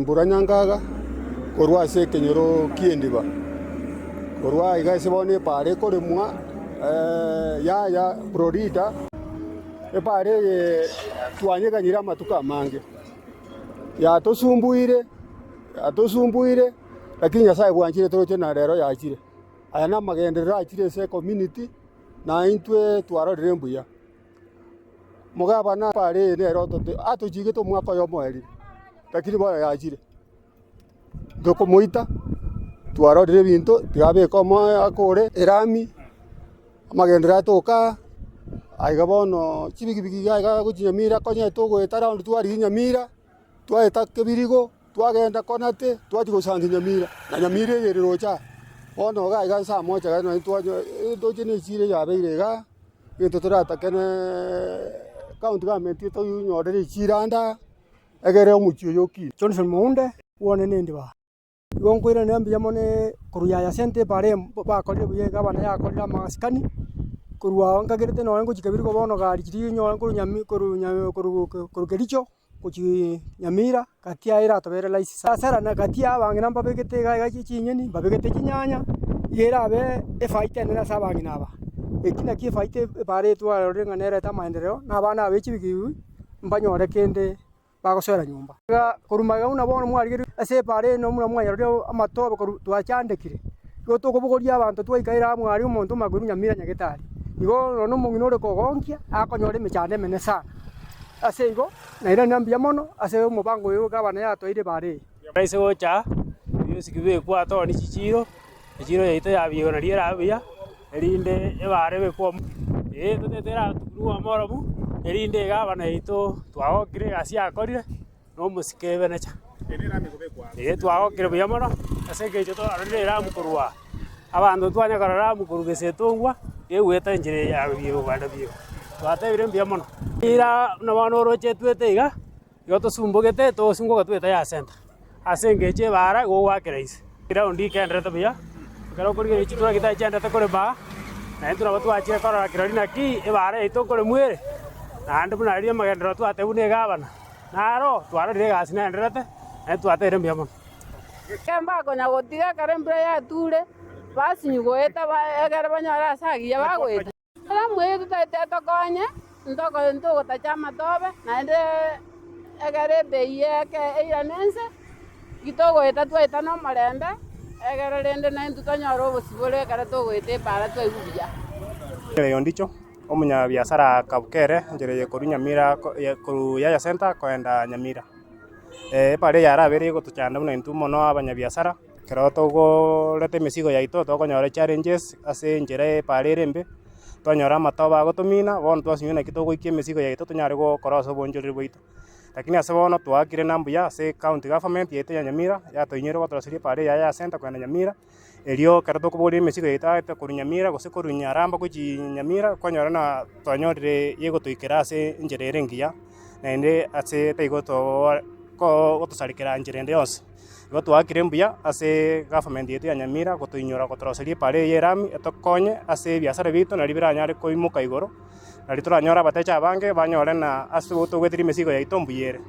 mbura nyangaga korwa ase kenyoro kiendiba korwa iga ase bono epare koremwa ya Florida epare twanyeganyire amatuko amange yatosumbuire lakini Nyasaye bwanchire toroche na rero yachire aya na magenderero achire ase community na intwe twarorire mbuya mugaba na pare rero tote atochige to mwaka yo mweri lakini bora yachire doko moita twarorire bintu tigabe komo akore erami magendera atoka aiga bono chibigibigi aiga guchinyamira konye togo etara twari nyamira twaeta kebirigo twagenda konate twachi gusanga nyamira na nyamira yerocha bono ga aiga saa moja ga no twaje doje ne chire yabeire ga bintu turata kene county government to yunyorere chiranda egere omuchio yoki Johnson Muunde wone nindi ba gonkwira ne mbia mone kuruya ya sente bare bakorire buye gabana yakorira maskani kurwa ngagirete no ngo chikabiriko bono gari chiri nyo kuru kericho kuchi nyamira katia ira tobere laisi sara na katia bangi namba begete ga chinyeni babegete chinyanya yera be e faite na sabangi naba ekina ki faite bare twa renga nere ta maendeleo na bana bechi biki mbanyore kende bagosera nyumba kurumaga una bono mwari ase bare no mura mwayaro amatobe twachandekire goto kubugoria abantu twaikaira mwari umuntu maguru nyamira nyagetari igo no mungino re kogonkia akonyore mechande mene sana ase igo na ira nambia mono ase umubango yo gabana ya toire bare raise gocha yusikibe kwa to ni chichiro yaito ya biyo na riera abia erinde ebare be kwa tutetera tukuru amorobu erinde gabana ito twagokire gasi akorire no musikebe nacha erira migobekwa twagokire buya mono ase kecho to arira mukurwa abantu twanya karara mukuru tongwa egweta njire ya biyo banda biyo twatebire mbia mono ira na bano roche tweteiga yoto sumbogete to sungo tweta ya center asengeche bara go wakreis ira undi kendrete biya karo kuri ichi twa kita chendete kore ba na entura batu achire kora kirorina ki ebare ito kore mwere na andu na ria magendero twatebune gabana naro twarorire gasi na endrete twatere mbia mono kemba konya gotiga karembra ya ture basi nyugoeta egere banyara sagia bagweta ara mwe tutete tokonye ntoko tachama tobe naende egere beye ke iranense gitogoeta twaita no marembe egere rende na ntutonyora obosibore kare togoete para twaigubuya yo ndicho omunya biashara kabukere njere koru nyamira koru ya center koenda nyamira pare yara bere gotuchanda buna intu mono abanya biashara kero togo lete mesigo yaito tokonyora challenges ase njere pare rembe twanyora matoba gotumina bono twasinyona kitogo ikie mesigo yaito tunyare go koroso bonjorire boito lakini ase bono twakire nambuya ase county government yaito ya Nyamira yatoinyere gotorosirie pare ya center kwenda Nyamira erio kero tokobori mesigo yaito koru Nyamira gose koru Nyaramba gochi Nyamira konyora na twanyorire yego tuikera ase njere rengia naende ase taigoto gotosarikera njere yonse igo twakire mbuya ase government yetu ya Nyamira gotoinyora gotorosirie pare yerami etokonye ase biashara bitu nari biranyare koimuka igoro nari turanyora abatecha abange banyore na ase gotogwetiri mesigo yaito mbuyere.